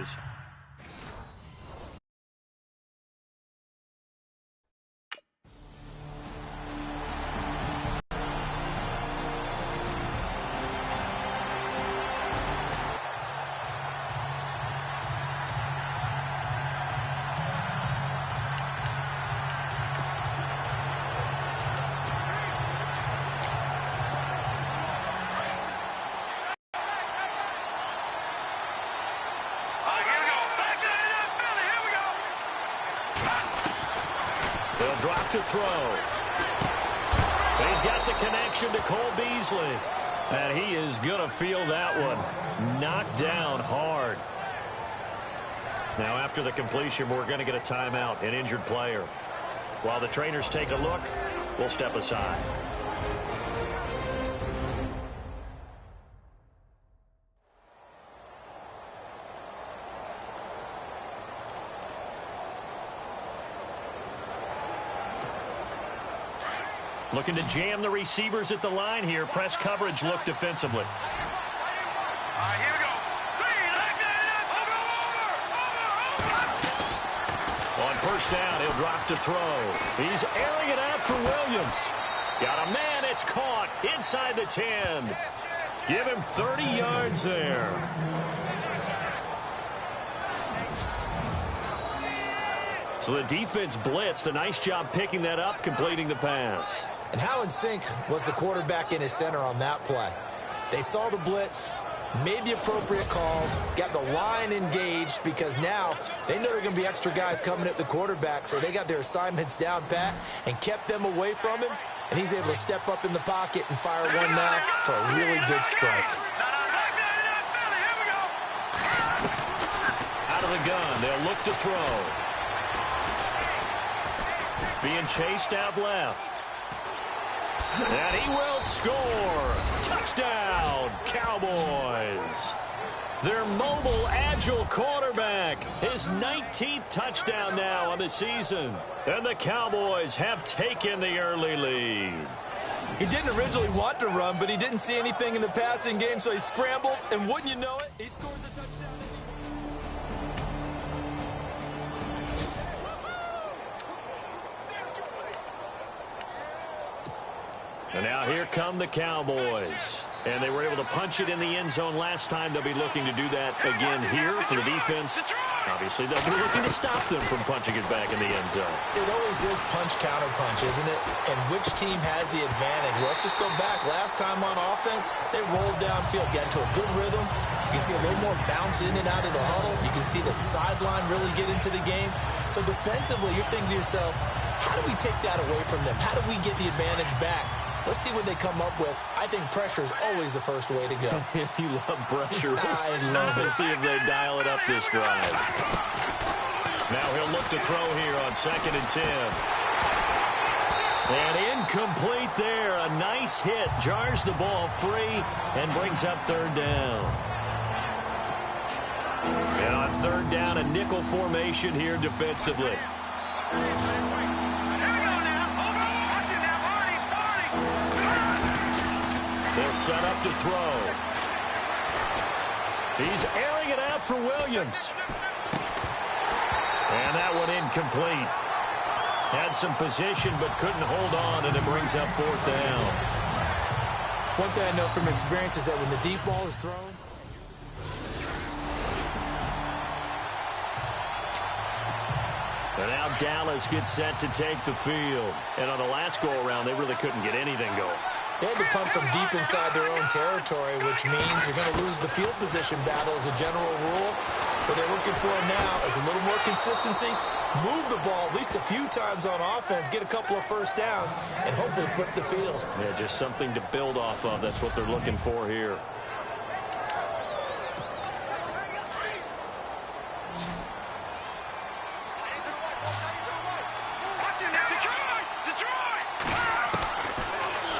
Cowboys. They'll drop to throw. He's got the connection to Cole Beasley. And he is going to feel that one. Knocked down hard. Now after the completion, we're going to get a timeout, an injured player. While the trainers take a look, we'll step aside. Looking to jam the receivers at the line here. Press coverage look defensively. Here we go. On first down, he'll drop to throw. He's airing it out for Williams. Got a man, it's caught inside the 10. Give him 30 yards there. So the defense blitzed. A nice job picking that up, completing the pass. And how in sync was the quarterback in his center on that play? They saw the blitz, made the appropriate calls, got the line engaged because now they know there are going to be extra guys coming at the quarterback, so they got their assignments down pat and kept them away from him, and he's able to step up in the pocket and fire one now for a really good strike. Out of the gun, they'll look to throw. Being chased out left. And he will score. Touchdown, Cowboys. Their mobile, agile quarterback. His 19th touchdown now on the season. And the Cowboys have taken the early lead. He didn't originally want to run, but he didn't see anything in the passing game, so he scrambled, and wouldn't you know it, he scores a touchdown. And now here come the Cowboys. And they were able to punch it in the end zone last time. They'll be looking to do that again here for the defense. Obviously, they'll be looking to stop them from punching it back in the end zone. It always is punch-counter-punch, isn't it? And which team has the advantage? Let's just go back. Last time on offense, they rolled downfield, got into a good rhythm. You can see a little more bounce in and out of the huddle. You can see the sideline really get into the game. So defensively, you're thinking to yourself, how do we take that away from them? How do we get the advantage back? Let's see what they come up with. I think pressure is always the first way to go. You love pressure. I love it. Let's see if they dial it up this drive. Now he'll look to throw here on 2nd and 10. And incomplete there. A nice hit. Jars the ball free and brings up 3rd down. And on 3rd down, a nickel formation here defensively. They'll set up to throw. He's airing it out for Williams. And that one incomplete. Had some position but couldn't hold on, and it brings up 4th down. One thing I know from experience is that when the deep ball is thrown, and now Dallas gets set to take the field. And on the last go-around, they really couldn't get anything going. they had to punt from deep inside their own territory, which means you're going to lose the field position battle as a general rule. What they're looking for now is a little more consistency, move the ball at least a few times on offense, get a couple of first downs, and hopefully flip the field. Yeah, just something to build off of. That's what they're looking for here.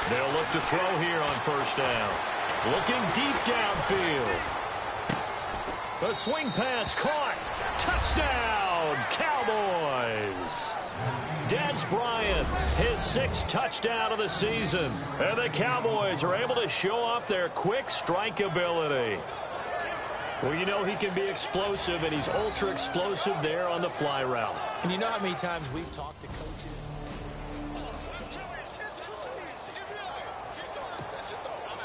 They'll look to throw here on first down. Looking deep downfield. The swing pass caught. Touchdown, Cowboys. Dez Bryant, his 6th touchdown of the season. And the Cowboys are able to show off their quick strike ability. Well, you know he can be explosive, and he's ultra explosive there on the fly route. And you know how many times we've talked to coaches.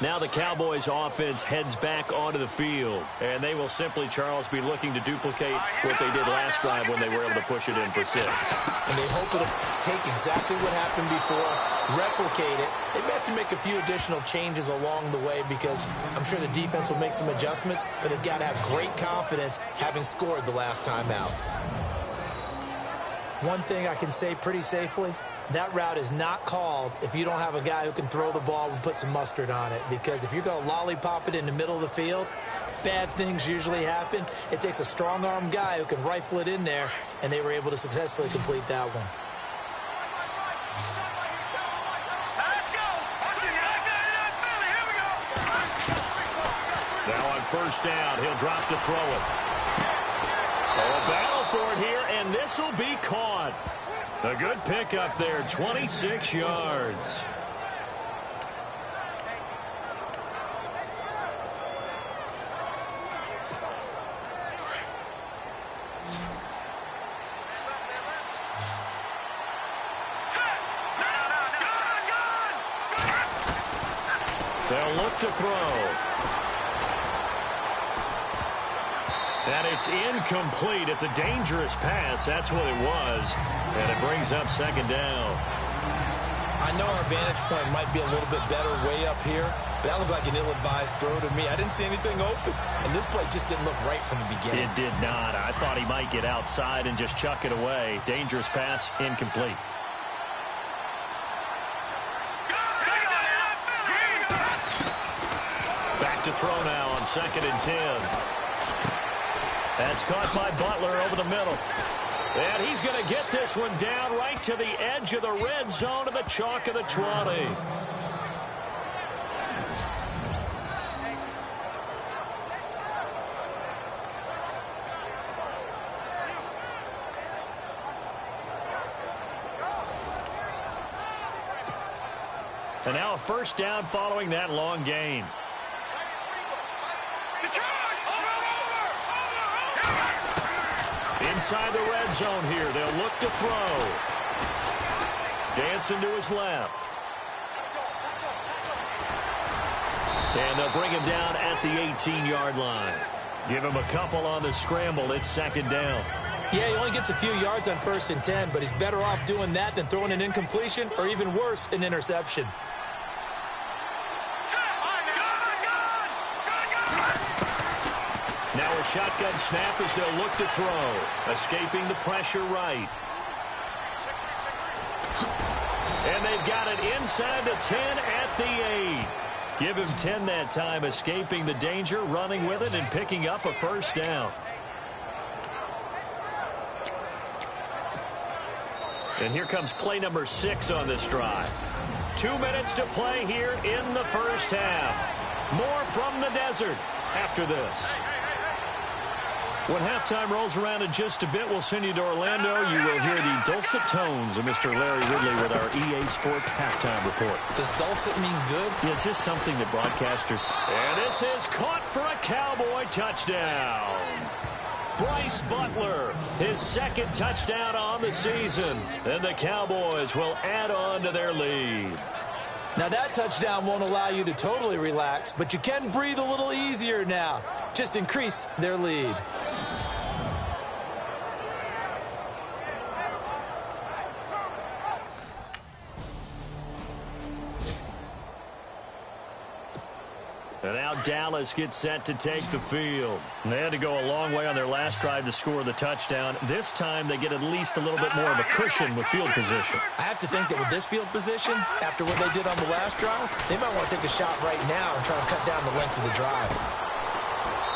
Now the Cowboys offense heads back onto the field, and they will simply, Charles, be looking to duplicate what they did last drive when they were able to push it in for 6. And they hope it'll take exactly what happened before, replicate it. They may have to make a few additional changes along the way because I'm sure the defense will make some adjustments, but they've got to have great confidence having scored the last time out. One thing I can say pretty safely, that route is not called if you don't have a guy who can throw the ball and put some mustard on it. Because if you're going to lollipop it in the middle of the field, bad things usually happen. It takes a strong-arm guy who can rifle it in there, and they were able to successfully complete that one. Now on first down, he'll drop to throw it. Oh, a battle for it here, and this will be caught. A good pickup there, 26 yards. They'll look to throw. And it's incomplete. It's a dangerous pass. That's what it was. And it brings up second down. I know our vantage point might be a little bit better way up here, but that looked like an ill-advised throw to me. I didn't see anything open. And this play just didn't look right from the beginning. It did not. I thought he might get outside and just chuck it away. Dangerous pass, incomplete. Back to throw now on 2nd and 10. That's caught by Butler over the middle. And he's going to get this one down right to the edge of the red zone of the chalk of the 20. And now a first down following that long gain. Inside the red zone here, they'll look to throw. Dancing to his left. And they'll bring him down at the 18-yard line. Give him a couple on the scramble. It's 2nd down. Yeah, he only gets a few yards on 1st and 10, but he's better off doing that than throwing an incompletion or even worse, an interception. Now a shotgun snap as they'll look to throw. Escaping the pressure right. And they've got it inside the 10 at the 8. Give him 10 that time, escaping the danger, running with it, and picking up a first down. And here comes play number 6 on this drive. 2 minutes to play here in the first half. More from the desert after this. When halftime rolls around in just a bit, we'll send you to Orlando. You will hear the dulcet tones of Mr. Larry Ridley with our EA Sports halftime report. Does dulcet mean good? Yeah, it's just something that broadcasters... And this is caught for a Cowboy touchdown. Bryce Butler, his 2nd touchdown on the season. And the Cowboys will add on to their lead. Now that touchdown won't allow you to totally relax, but you can breathe a little easier now. Just increased their lead. And now Dallas gets set to take the field. They had to go a long way on their last drive to score the touchdown. This time they get at least a little bit more of a cushion with field position. I have to think that with this field position, after what they did on the last drive, they might want to take a shot right now and try to cut down the length of the drive.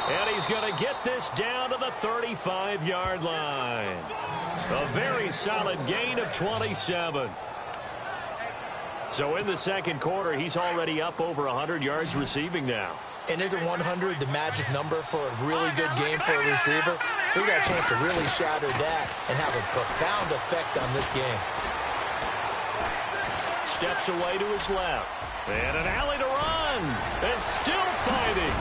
And he's going to get this down to the 35-yard line. A very solid gain of 27. So in the 2nd quarter, he's already up over 100 yards receiving now. And isn't 100 the magic number for a really good game for a receiver? So he got a chance to really shatter that and have a profound effect on this game. Steps away to his left. And an alley to run. And still fighting.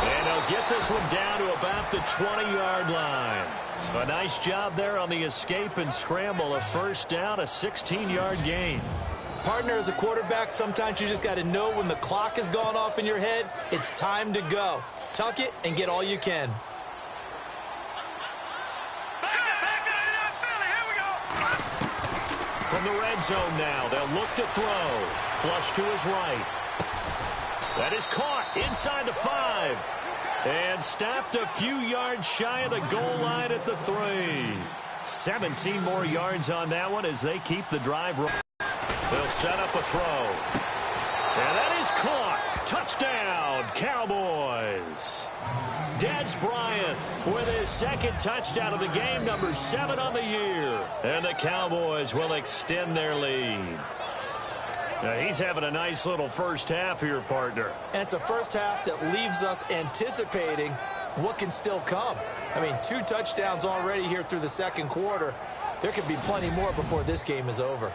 And he'll They'll get this one down to about the 20-yard line. A nice job there on the escape and scramble. A first down, a 16-yard gain. Partner, as a quarterback, sometimes you just got to know when the clock has gone off in your head, it's time to go. Tuck it and get all you can. From the red zone now, they'll look to throw. Flush to his right. That is caught inside the 5. And stopped a few yards shy of the goal line at the 3. 17 more yards on that one as they keep the drive rolling. They'll set up a throw. And that is caught. Touchdown, Cowboys. Dez Bryant with his second touchdown of the game, number 7 on the year. And the Cowboys will extend their lead. Now, he's having a nice little first half here, partner. And it's a first half that leaves us anticipating what can still come. I mean, 2 touchdowns already here through the second quarter. There could be plenty more before this game is over.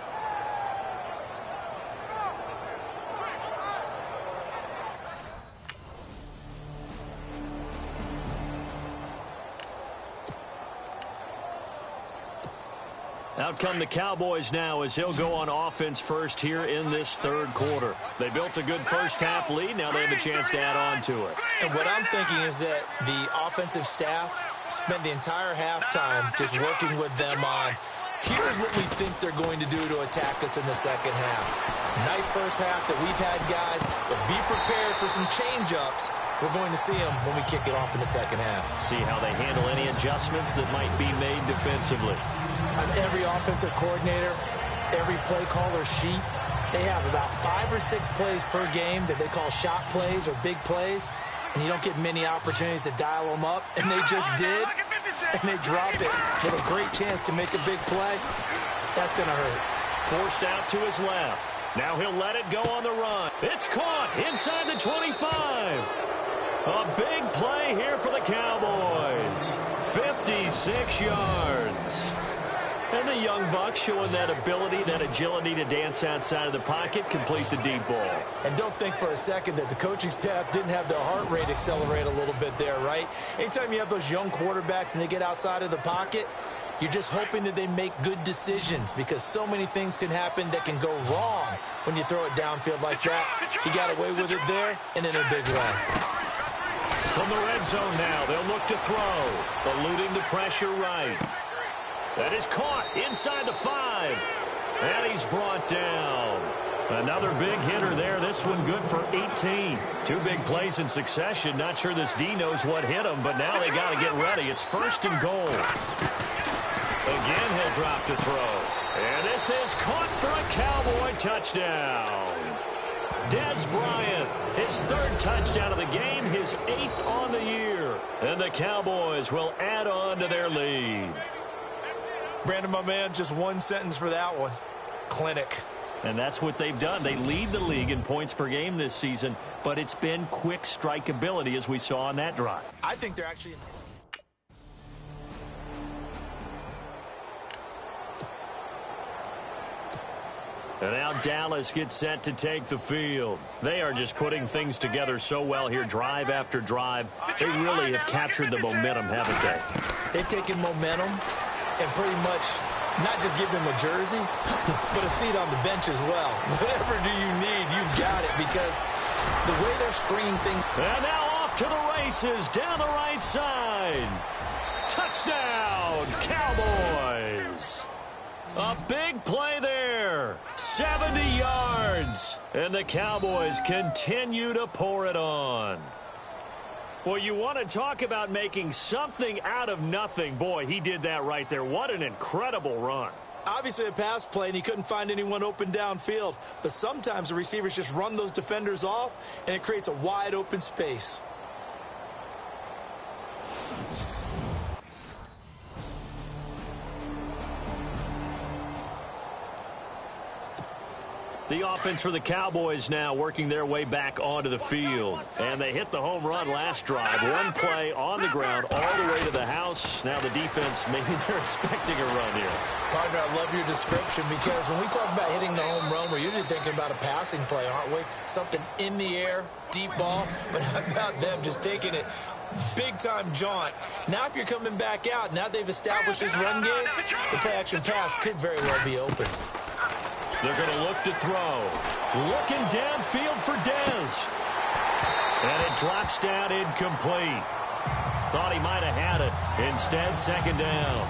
Out come the Cowboys now as he'll go on offense first here in this third quarter. They built a good first half lead. Now they have a chance to add on to it. And what I'm thinking is that the offensive staff spent the entire halftime just working with them on, here's what we think they're going to do to attack us in the second half. Nice first half that we've had, guys, but be prepared for some change-ups. We're going to see them when we kick it off in the second half. See how they handle any adjustments that might be made defensively. On every offensive coordinator, every play caller sheet, they have about 5 or 6 plays per game that they call shot plays or big plays, and you don't get many opportunities to dial them up, and they just did, and they drop it with a great chance to make a big play. That's going to hurt. Forced out to his left. Now he'll let it go on the run. It's caught inside the 25. A big play here for the Cowboys. 56 yards. And the young buck showing that ability, that agility to dance outside of the pocket, complete the deep ball. And don't think for a second that the coaching staff didn't have their heart rate accelerate a little bit there, right? Anytime you have those young quarterbacks and they get outside of the pocket, you're just hoping that they make good decisions because so many things can happen that can go wrong when you throw it downfield like that. He got away with it there and in a big way. From the red zone now, they'll look to throw, eluding the pressure right. That is caught inside the 5. And he's brought down. Another big hitter there. This one good for 18. 2 big plays in succession. Not sure this D knows what hit him, but now they got to get ready. It's first and goal. Again, he'll drop to throw. And this is caught for a Cowboy touchdown. Dez Bryant, his 3rd touchdown of the game, his 8th on the year. And the Cowboys will add on to their lead. Brandon, my man, just one sentence for that one. Clinic. And that's what they've done. They lead the league in points per game this season, but it's been quick strike ability as we saw on that drive. I think they're actually... And now Dallas gets set to take the field. They are just putting things together so well here, drive after drive. They really have captured the momentum, haven't they? They've taken momentum and pretty much not just give them a jersey, but a seat on the bench as well. Whatever do you need, you've got it, because the way they're stringing things... And now off to the races down the right side. Touchdown, Cowboys. A big play there. 70 yards. And the Cowboys continue to pour it on. Well, you want to talk about making something out of nothing. Boy, he did that right there. What an incredible run. Obviously a pass play, and he couldn't find anyone open downfield. But sometimes the receivers just run those defenders off, and it creates a wide open space. The offense for the Cowboys now working their way back onto the field. And they hit the home run last drive. One play on the ground all the way to the house. Now the defense, maybe they're expecting a run here. Partner, I love your description, because when we talk about hitting the home run, we're usually thinking about a passing play, aren't we? Something in the air, deep ball. But how about them just taking it Big-time jaunt. Now if you're coming back out, now they've established this run game, the play-action pass could very well be open. They're going to look to throw. Looking downfield for Dez. And it drops down incomplete. Thought he might have had it. Instead, second down.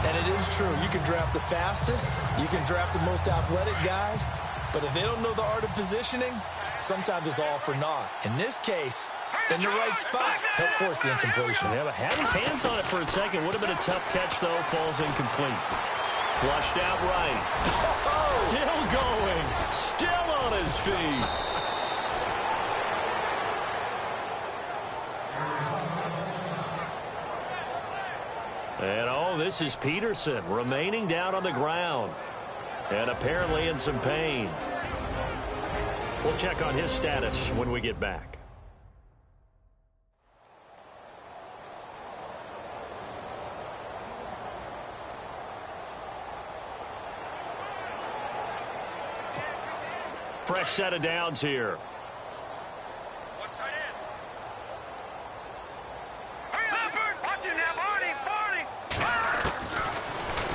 And it is true. You can draft the fastest. You can draft the most athletic guys. But if they don't know the art of positioning, sometimes it's all for naught. In this case, in the right spot, help force the incompletion. Yeah, but had his hands on it for a second. Would have been a tough catch, though. Falls incomplete. Flushed out right. Oh! Still going. Still on his feet. And, oh, this is Peterson remaining down on the ground. And apparently in some pain. We'll check on his status when we get back. Fresh set of downs here.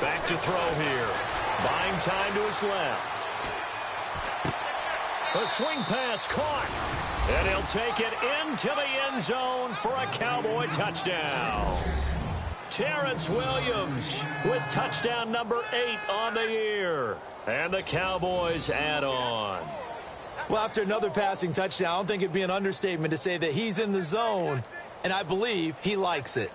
Back to throw here. Buying time to his left. A swing pass caught. And he'll take it into the end zone for a Cowboy touchdown. Terrence Williams with touchdown number 8 on the year. And the Cowboys add on. Well, after another passing touchdown, I don't think it'd be an understatement to say that he's in the zone, and I believe he likes it.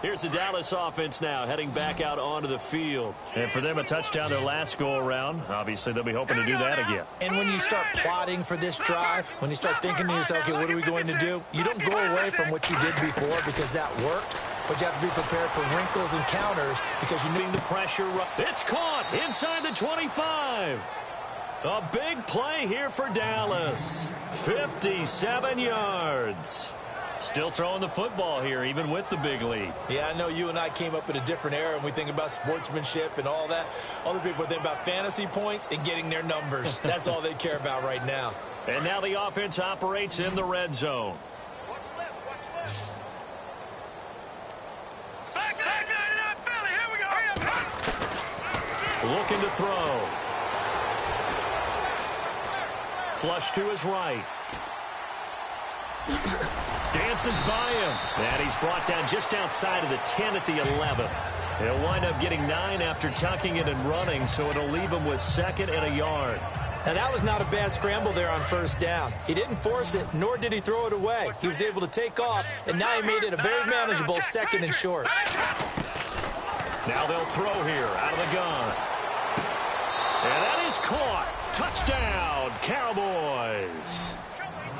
Here's the Dallas offense now, heading back out onto the field. And for them, a touchdown their last go-around. Obviously, they'll be hoping to do that again. And when you start plotting for this drive, when you start thinking to yourself, okay, what are we going to do? You don't go away from what you did before because that worked, but you have to be prepared for wrinkles and counters because you need the pressure. It's caught inside the 25. A big play here for Dallas. 57 yards. Still throwing the football here, even with the big lead. Yeah, I know you and I came up in a different era, and we think about sportsmanship and all that. Other people think about fantasy points and getting their numbers. That's all they care about right now. And now the offense operates in the red zone. Watch left, watch left. Back, Philly, here we go. Looking to throw. Flush to his right. Dances by him. And he's brought down just outside of the 10 at the 11. He'll wind up getting 9 after tucking it and running, so it'll leave him with 2nd and a yard. Now, that was not a bad scramble there on first down. He didn't force it, nor did he throw it away. He was able to take off, and now he made it a very manageable 2nd and short. Now they'll throw here out of the gun. And that is caught. Touchdown, Cowboys.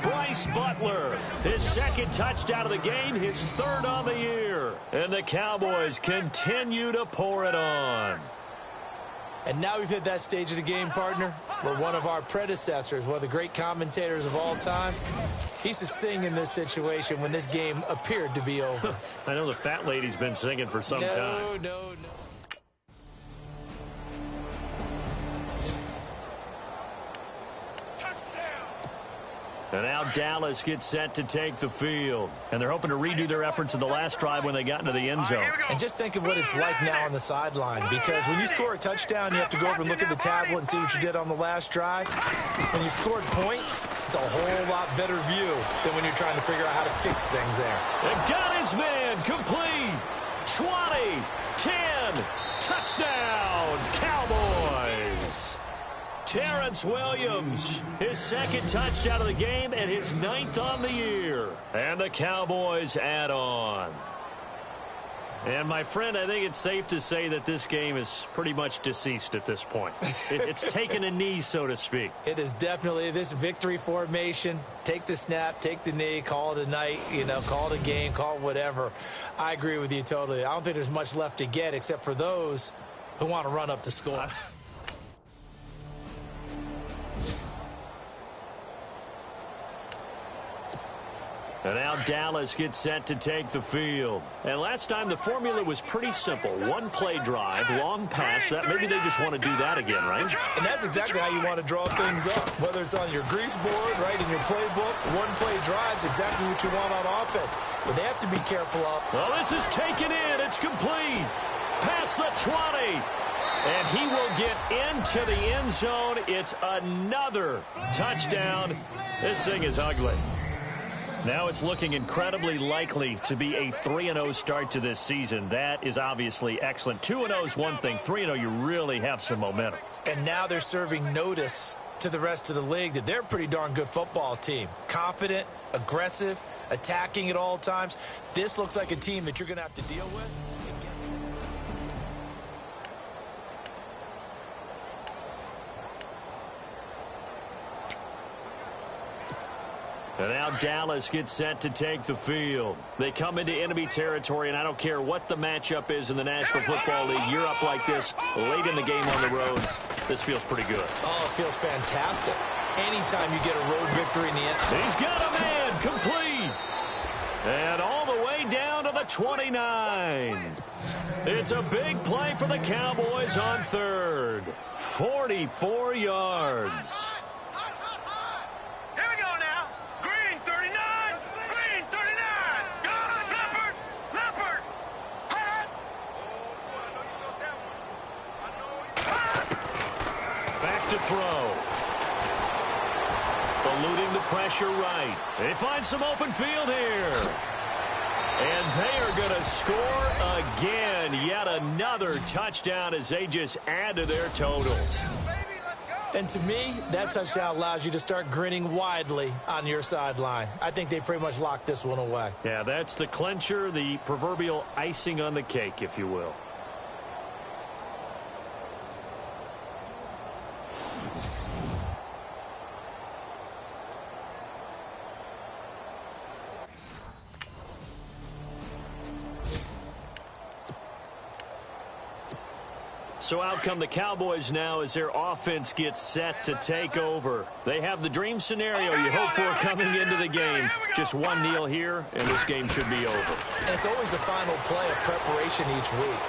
Bryce Butler, his 2nd touchdown of the game, his 3rd on the year. And the Cowboys continue to pour it on. And now we've hit that stage of the game, partner, where one of our predecessors, one of the great commentators of all time, he used to sing in this situation when this game appeared to be over. I know the fat lady's been singing for some time. No. And now Dallas gets set to take the field. And they're hoping to redo their efforts in the last drive when they got into the end zone. And just think of what it's like now on the sideline, because when you score a touchdown, you have to go over and look at the tablet and see what you did on the last drive. When you scored points, it's a whole lot better view than when you're trying to figure out how to fix things there. And got his man complete. 20, 10, touchdown, Cowboys. Terrence Williams, his 2nd touchdown of the game and his 9th on the year. And the Cowboys add on. And, my friend, I think it's safe to say that this game is pretty much deceased at this point. It's taken a knee, so to speak. It is definitely this victory formation. Take the snap, take the knee, call it a night, call it a game, call it whatever. I agree with you totally. I don't think there's much left to get except for those who want to run up the score. And now Dallas gets set to take the field. And last time the formula was pretty simple. One play drive, long pass. That maybe they just want to do that again, right? And that's exactly how you want to draw things up. Whether it's on your grease board, right, in your playbook, one play drive's exactly what you want on offense. But they have to be careful of. Well, this is taken in. It's complete. Past the 20. And he will get into the end zone. It's another touchdown. This thing is ugly. Now it's looking incredibly likely to be a 3-0 start to this season. That is obviously excellent. 2-0 is one thing. 3-0, you really have some momentum. And now they're serving notice to the rest of the league that they're a pretty darn good football team. Confident, aggressive, attacking at all times. This looks like a team that you're going to have to deal with. And now Dallas gets set to take the field. They come into enemy territory, and I don't care what the matchup is in the National Football League. You're up like this late in the game on the road. This feels pretty good. Oh, it feels fantastic. Anytime you get a road victory in the end. He's got a man complete. And all the way down to the 29. It's a big play for the Cowboys on third. 44 yards. To throw. Eluding the pressure right. They find some open field here. And they are going to score again. Yet another touchdown as they just add to their totals. And to me, that touchdown allows you to start grinning widely on your sideline. I think they pretty much locked this one away. Yeah, that's the clincher, the proverbial icing on the cake, if you will. So out come the Cowboys now as their offense gets set to take over. They have the dream scenario you hope for coming into the game. Just one kneel here, and this game should be over. And it's always the final play of preparation each week.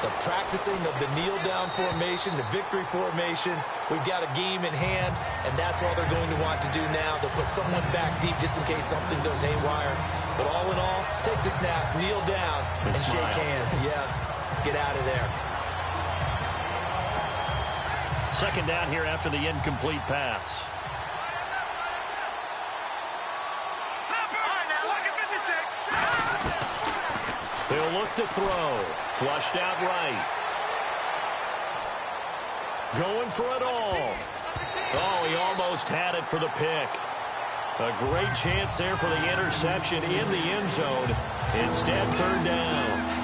The practicing of the kneel-down formation, the victory formation. We've got a game in hand, and that's all they're going to want to do now. They'll put someone back deep just in case something goes haywire. But all in all, take the snap, kneel down, and shake hands. Yes, get out of there. Second down here after the incomplete pass. They'll look to throw. Flushed out right. Going for it all. Oh, he almost had it for the pick. A great chance there for the interception in the end zone. Instead, third down.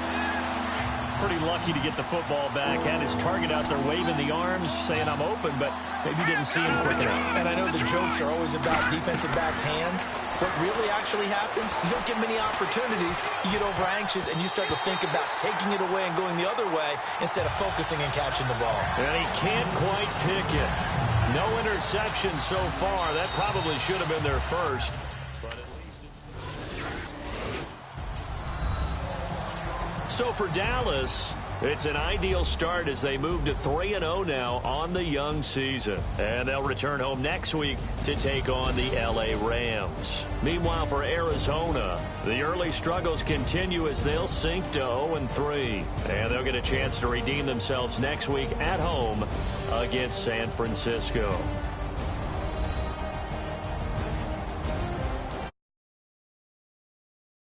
Pretty lucky to get the football back. Had his target out there waving the arms, saying I'm open, but maybe didn't see him quick enough. And I know the jokes are always about defensive backs' hands. What really actually happens, you don't get many opportunities. You get over anxious, and you start to think about taking it away and going the other way instead of focusing and catching the ball. And he can't quite pick it. No interception so far. That probably should have been their first. So for Dallas, it's an ideal start as they move to 3-0 now on the young season. And they'll return home next week to take on the LA Rams. Meanwhile, for Arizona, the early struggles continue as they'll sink to 0-3. And they'll get a chance to redeem themselves next week at home against San Francisco.